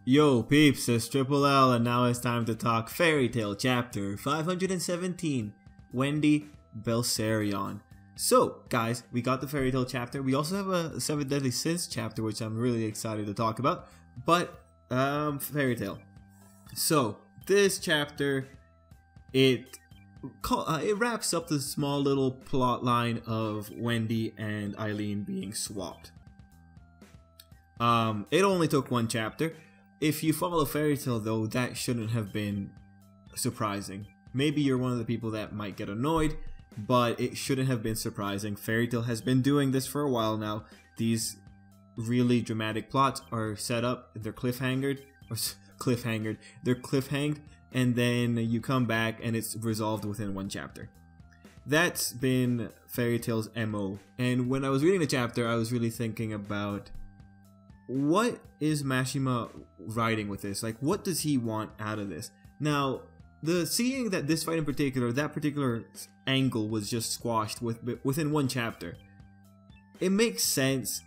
Yo peeps, it's Tripl-L and now it's time to talk Fairy Tail chapter 517, Wendy Belsarion. So guys, we got the Fairy Tail chapter. We also have a 7 Deadly Sins chapter which I'm really excited to talk about. But Fairy Tail. So this chapter, it wraps up the small little plot line of Wendy and Eileen being swapped. It only took one chapter. If you follow Fairy Tail though, that shouldn't have been surprising. Maybe you're one of the people that might get annoyed, but it shouldn't have been surprising. Fairy Tail has been doing this for a while now. These really dramatic plots are set up, they're cliffhangered, they're cliffhanged, and then you come back and it's resolved within one chapter. That's been Fairy Tail's MO. And when I was reading the chapter, I was really thinking about, what is Mashima writing with this? Like, what does he want out of this? Now, seeing that this fight in particular, that particular angle was just squashed within one chapter, it makes sense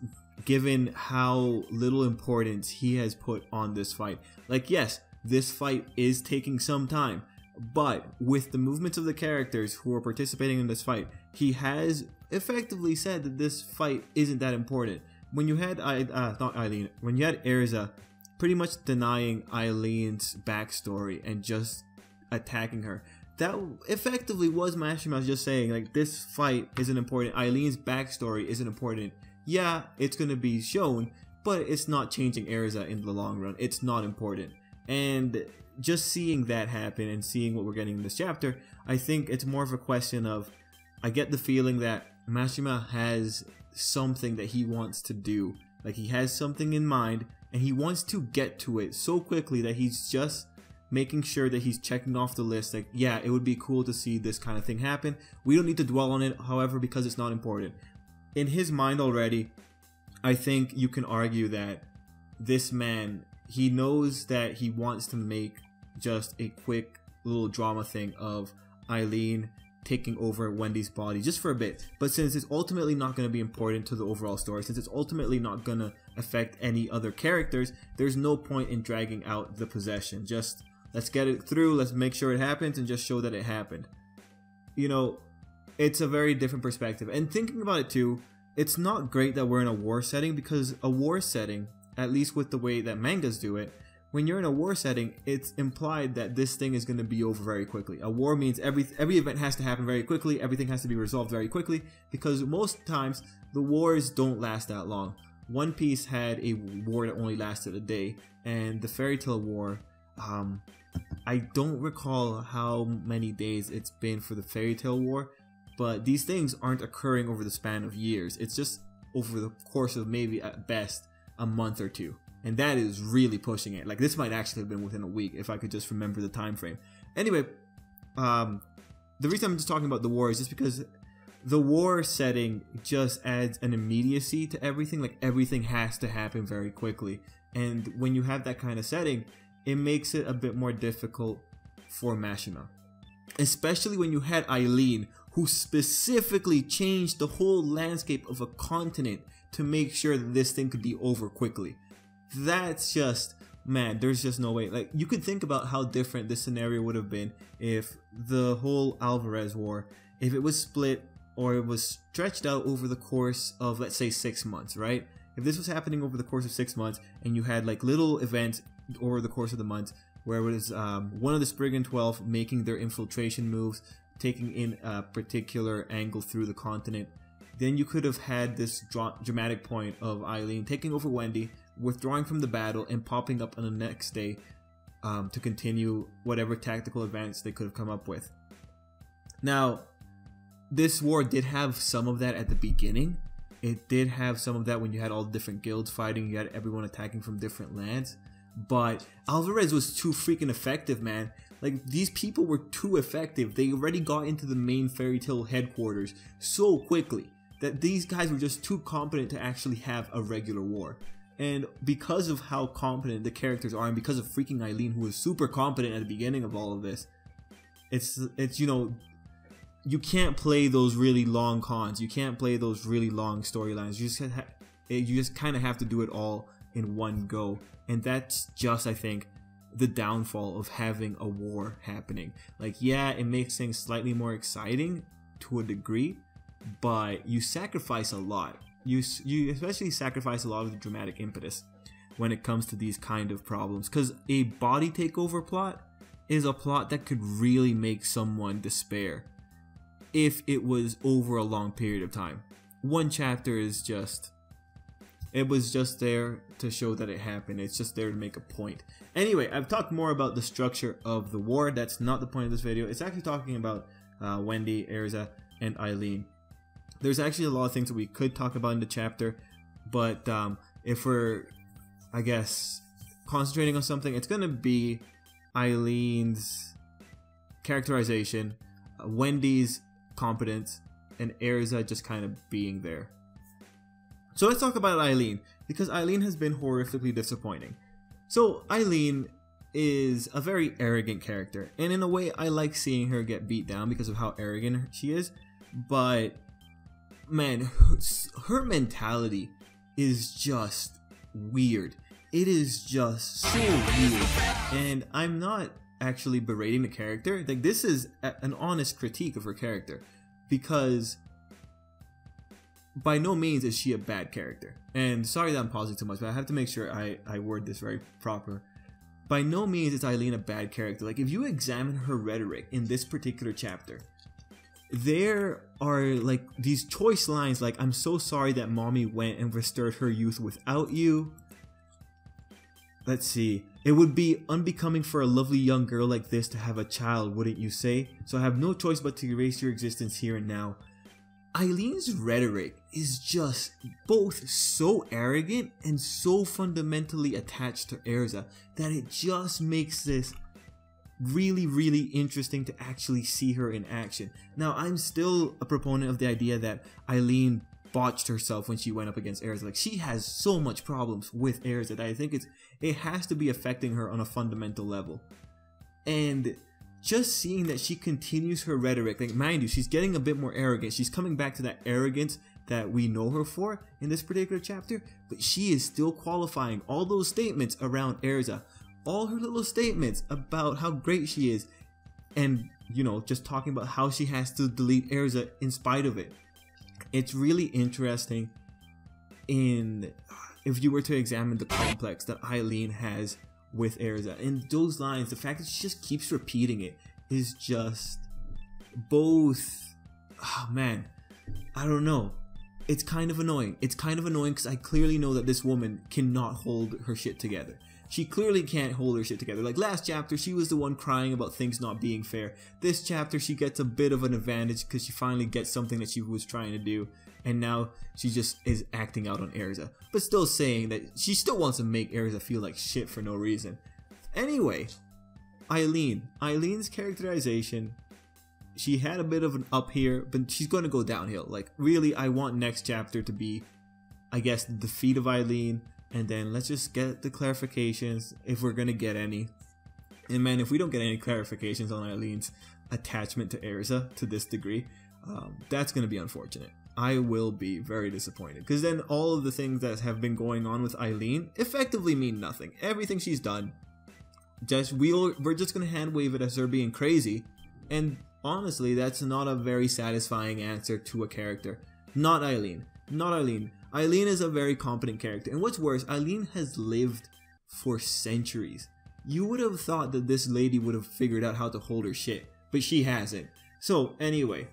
given how little importance he has put on this fight. Like, yes, this fight is taking some time, but with the movements of the characters who are participating in this fight, he has effectively said that this fight isn't that important. When you had when you had Erza pretty much denying Eileen's backstory and just attacking her, that effectively was Mashima just saying, like, this fight isn't important, Eileen's backstory isn't important. Yeah, it's gonna be shown, but it's not changing Erza in the long run. It's not important. And just seeing that happen and seeing what we're getting in this chapter, I think it's more of a question of, I get the feeling that Mashima has something that he wants to do. Like, he has something in mind and he wants to get to it so quickly that he's just making sure that he's checking off the list. Like, yeah, it would be cool to see this kind of thing happen. We don't need to dwell on it, however, because it's not important. In his mind already, I think you can argue that this man, he knows that he wants to make just a quick little drama thing of Eileen taking over Wendy's body just for a bit, but since it's ultimately not going to be important to the overall story, since it's ultimately not going to affect any other characters, there's no point in dragging out the possession. Just let's get it through, let's make sure it happens and just show that it happened. You know, it's a very different perspective. And thinking about it too, it's not great that we're in a war setting, because a war setting, at least with the way that mangas do it, when you're in a war setting, it's implied that this thing is going to be over very quickly. A war means every event has to happen very quickly, everything has to be resolved very quickly, because most times the wars don't last that long. One Piece had a war that only lasted a day, and the Fairy Tail War, I don't recall how many days it's been for the Fairy Tail War, but these things aren't occurring over the span of years. It's just over the course of maybe at best a month or two. And that is really pushing it. Like, this might actually have been within a week if I could just remember the time frame. Anyway, the reason I'm just talking about the war is just because the war setting just adds an immediacy to everything. Like, everything has to happen very quickly. And when you have that kind of setting, it makes it a bit more difficult for Mashima. Especially when you had Eileen, who specifically changed the whole landscape of a continent to make sure that this thing could be over quickly. That's just, man, there's just no way. Like, you could think about how different this scenario would have been if the whole Alvarez war, if it was split or it was stretched out over the course of, let's say, 6 months, right? If this was happening over the course of 6 months and you had like little events over the course of the months where it was one of the Spriggan 12 making their infiltration moves, taking in a particular angle through the continent, then you could have had this dramatic point of Eileen taking over Wendy, withdrawing from the battle, and popping up on the next day to continue whatever tactical advance they could have come up with. Now, this war did have some of that at the beginning. It did have some of that when you had all the different guilds fighting, you had everyone attacking from different lands. But Alvarez was too freaking effective, man. Like, these people were too effective. They already got into the main Fairy Tail headquarters so quickly that these guys were just too competent to actually have a regular war. And because of how competent the characters are, and because of freaking Eileen, who was super competent at the beginning of all of this, it's you know, you can't play those really long cons. You can't play those really long storylines. You just kind of have to do it all in one go. And that's just, I think, the downfall of having a war happening. Like, yeah, it makes things slightly more exciting to a degree, but you sacrifice a lot. You especially sacrifice a lot of the dramatic impetus when it comes to these kind of problems, because a body takeover plot is a plot that could really make someone despair if it was over a long period of time. One chapter is just, it was just there to show that it happened. It's just there to make a point. Anyway, I've talked more about the structure of the war. That's not the point of this video. It's actually talking about Wendy, Erza, and Eileen. There's actually a lot of things that we could talk about in the chapter, but if we're, I guess, concentrating on something, it's going to be Eileen's characterization, Wendy's competence, and Erza just kind of being there. So let's talk about Eileen, because Eileen has been horrifically disappointing. So Eileen is a very arrogant character, and in a way I like seeing her get beat down because of how arrogant she is, but man, her mentality is just weird. It is just so weird, and I'm not actually berating the character. Like, this is an honest critique of her character, because by no means is she a bad character. And sorry that I'm pausing too much, but I have to make sure I word this very proper. By no means is Eileen a bad character. Like, if you examine her rhetoric in this particular chapter, there are like these choice lines like, "I'm so sorry that mommy went and restored her youth without you." Let's see. "It would be unbecoming for a lovely young girl like this to have a child, wouldn't you say? So I have no choice but to erase your existence here and now." Eileen's rhetoric is just both so arrogant and so fundamentally attached to Erza that it just makes this really, really interesting to actually see her in action. Now, I'm still a proponent of the idea that Eileen botched herself when she went up against Erza. Like, she has so much problems with Erza that I think it has to be affecting her on a fundamental level. And just seeing that she continues her rhetoric, like, mind you, she's getting a bit more arrogant. She's coming back to that arrogance that we know her for in this particular chapter, but she is still qualifying all those statements around Erza, all her little statements about how great she is, and, you know, just talking about how she has to delete Erza in spite of it. It's really interesting if you were to examine the complex that Eileen has with Erza, and those lines, the fact that she just keeps repeating it is just both, oh man, I don't know, it's kind of annoying. It's kind of annoying because I clearly know that this woman cannot hold her shit together. She clearly can't hold her shit together. Like, last chapter, she was the one crying about things not being fair. This chapter, she gets a bit of an advantage because she finally gets something that she was trying to do, and now she just is acting out on Erza, but still saying that she still wants to make Erza feel like shit for no reason. Anyway, Eileen's characterization, she had a bit of an up here, but she's going to go downhill. Like, really, I want next chapter to be, I guess, the defeat of Eileen, and then let's just get the clarifications if we're going to get any. And man, if we don't get any clarifications on Eileen's attachment to Erza to this degree, that's going to be unfortunate. I will be very disappointed, because then all of the things that have been going on with Eileen effectively mean nothing. Everything she's done, we're just going to hand wave it as her being crazy, and honestly, that's not a very satisfying answer to a character. Not Eileen. Not Eileen. Eileen is a very competent character, and what's worse, Eileen has lived for centuries. You would have thought that this lady would have figured out how to hold her shit, but she hasn't. So anyway,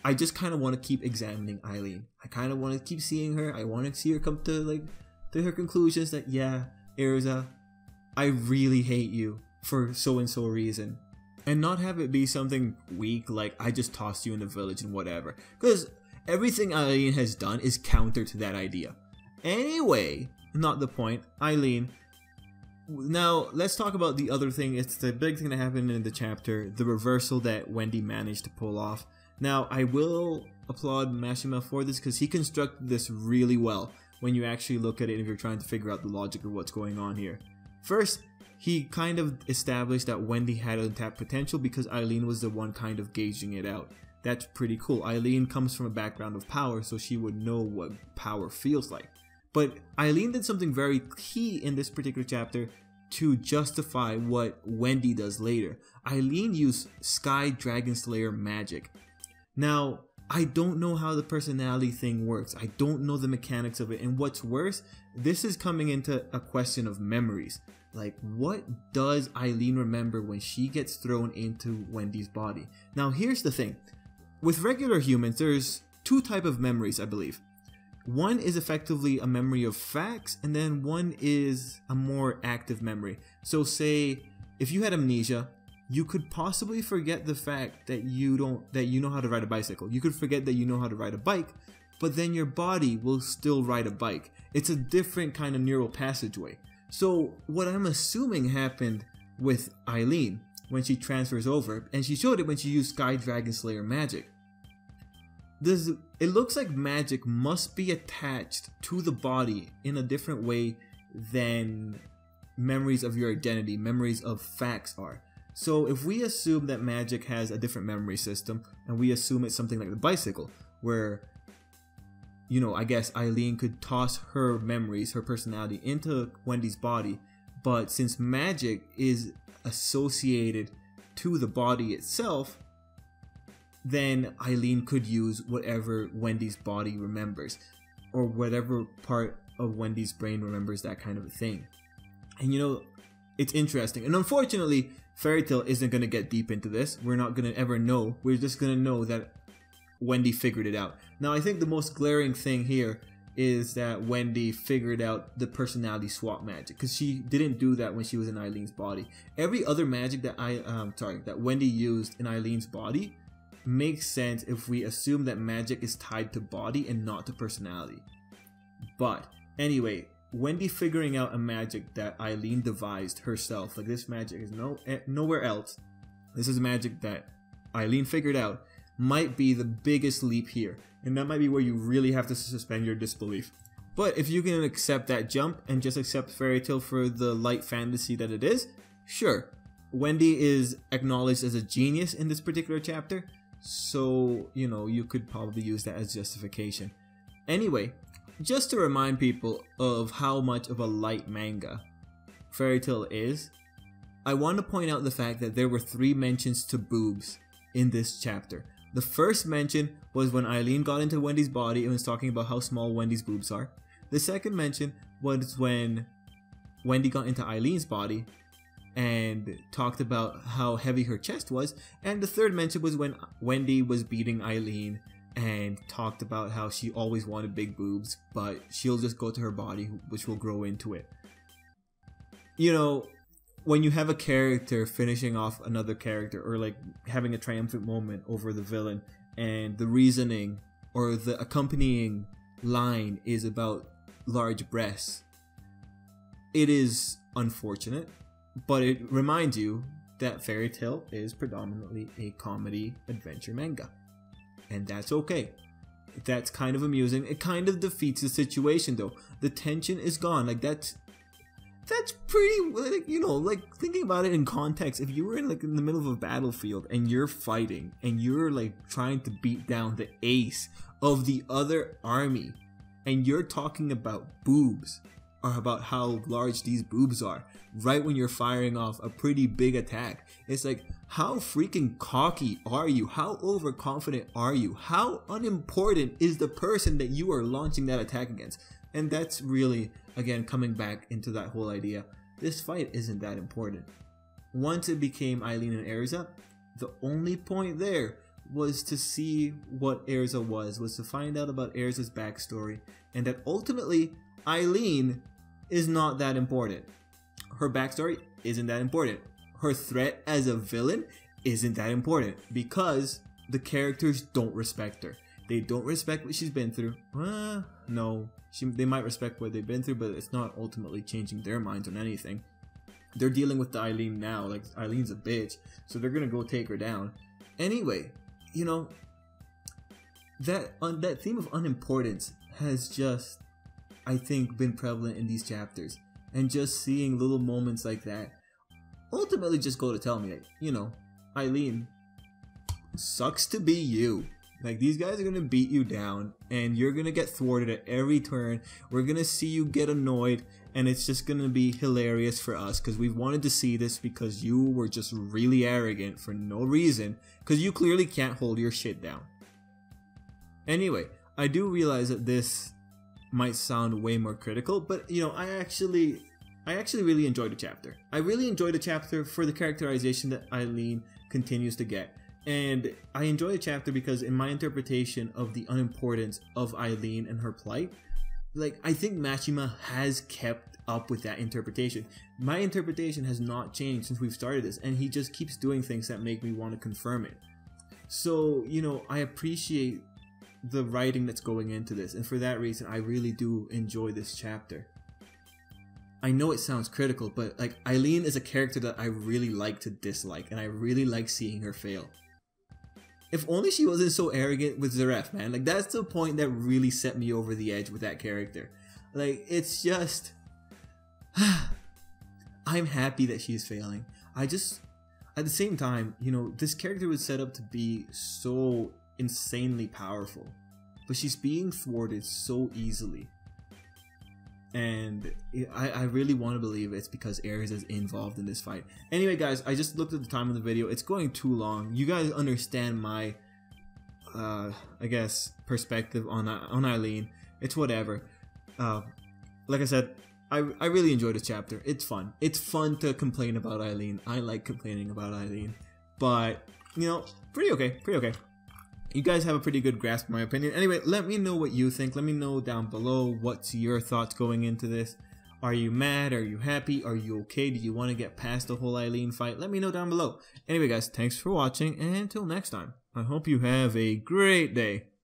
I just kind of want to keep examining Eileen. I kind of want to keep seeing her. I want to see her come to her conclusions that, yeah, Erza, I really hate you for so and so reason, and not have it be something weak like, I just tossed you in the village and whatever, because everything Eileen has done is counter to that idea. Anyway, not the point. Eileen. Now, let's talk about the other thing. It's the big thing that happened in the chapter, the reversal that Wendy managed to pull off. Now, I will applaud Mashima for this, because he constructed this really well when you actually look at it if you're trying to figure out the logic of what's going on here. First, he kind of established that Wendy had untapped potential because Eileen was the one kind of gauging it out. That's pretty cool. Eileen comes from a background of power, so she would know what power feels like. But Eileen did something very key in this particular chapter to justify what Wendy does later. Eileen used Sky Dragon Slayer magic. Now, I don't know how the personality thing works. I don't know the mechanics of it. And what's worse, this is coming into a question of memories. Like, what does Eileen remember when she gets thrown into Wendy's body? Now, here's the thing. With regular humans, there's two types of memories, I believe. One is effectively a memory of facts, and then one is a more active memory. So say, if you had amnesia, you could possibly forget the fact that you know how to ride a bicycle. You could forget that you know how to ride a bike, but then your body will still ride a bike. It's a different kind of neural passageway. So what I'm assuming happened with Eileen when she transfers over, and she showed it when she used Sky Dragon Slayer magic. It looks like magic must be attached to the body in a different way than memories of your identity, memories of facts are. So if we assume that magic has a different memory system, and we assume it's something like the bicycle, where, you know, I guess Eileen could toss her memories, her personality into Wendy's body, but since magic is associated to the body itself, then Eileen could use whatever Wendy's body remembers, or whatever part of Wendy's brain remembers that kind of a thing. And you know, it's interesting. And unfortunately, Fairy Tail isn't going to get deep into this. We're not going to ever know. We're just going to know that Wendy figured it out. Now, I think the most glaring thing here is that Wendy figured out the personality swap magic, because she didn't do that when she was in Eileen's body. Every other magic that that Wendy used in Eileen's body makes sense if we assume that magic is tied to body and not to personality. But anyway, Wendy figuring out a magic that Eileen devised herself, like this magic is nowhere else. This is a magic that Eileen figured out, might be the biggest leap here, and that might be where you really have to suspend your disbelief. But if you can accept that jump and just accept Fairy Tail for the light fantasy that it is, sure. Wendy is acknowledged as a genius in this particular chapter, so, you know, you could probably use that as justification. Anyway, just to remind people of how much of a light manga Fairy Tail is, I want to point out the fact that there were 3 mentions to boobs in this chapter. The first mention was when Eileen got into Wendy's body and was talking about how small Wendy's boobs are. The second mention was when Wendy got into Eileen's body and talked about how heavy her chest was. And the third mention was when Wendy was beating Eileen and talked about how she always wanted big boobs, but she'll just go to her body, which will grow into it. You know, when you have a character finishing off another character, or like having a triumphant moment over the villain, and the reasoning or the accompanying line is about large breasts, it is unfortunate, but it reminds you that Fairy Tail is predominantly a comedy adventure manga. And that's okay. That's kind of amusing. It kind of defeats the situation though. The tension is gone. Like that's pretty, like, you know, like thinking about it in context, if you were in the middle of a battlefield and you're fighting and you're like trying to beat down the ace of the other army, and you're talking about boobs, or about how large these boobs are, right when you're firing off a pretty big attack. It's like, how freaking cocky are you? How overconfident are you? How unimportant is the person that you are launching that attack against? And that's really, again, coming back into that whole idea. This fight isn't that important. Once it became Eileen and Erza, the only point there was to see what Erza was to find out about Erza's backstory, and that ultimately Eileen is not that important. Her backstory isn't that important. Her threat as a villain isn't that important, because the characters don't respect her. They don't respect what she's been through. No, they might respect what they've been through, but it's not ultimately changing their minds on anything. They're dealing with the Eileen now, like Eileen's a bitch, so they're gonna go take her down. Anyway, you know, that theme of unimportance has just, I think, been prevalent in these chapters. And just seeing little moments like that ultimately just go to tell me that, you know, Eileen, sucks to be you. Like, these guys are gonna beat you down, and you're gonna get thwarted at every turn. We're gonna see you get annoyed, and it's just gonna be hilarious for us, because we've wanted to see this because you were just really arrogant for no reason, because you clearly can't hold your shit down. Anyway, I do realize that this might sound way more critical, but you know, I actually really enjoyed the chapter. I really enjoyed the chapter for the characterization that Eileen continues to get. And I enjoy the chapter because in my interpretation of the unimportance of Eileen and her plight, like, I think Machima has kept up with that interpretation. My interpretation has not changed since we've started this, and he just keeps doing things that make me want to confirm it. So, you know, I appreciate the writing that's going into this, and for that reason I really do enjoy this chapter. I know it sounds critical, but like, Eileen is a character that I really like to dislike, and I really like seeing her fail. If only she wasn't so arrogant with Zaref, man. Like, that's the point that really set me over the edge with that character. Like, it's just I'm happy that she's failing. I just, at the same time, you know, this character was set up to be so insanely powerful, but she's being thwarted so easily. And I really want to believe it's because Ares is involved in this fight. Anyway, guys, I just looked at the time of the video. It's going too long. You guys understand my, I guess, perspective on Eileen. It's whatever. Like I said, I really enjoyed this chapter. It's fun. It's fun to complain about Eileen. I like complaining about Eileen. But, you know, pretty okay. Pretty okay. You guys have a pretty good grasp of my opinion. Anyway, let me know what you think. Let me know down below what's your thoughts going into this. Are you mad? Are you happy? Are you okay? Do you want to get past the whole Eileen fight? Let me know down below. Anyway, guys, thanks for watching, and until next time, I hope you have a great day.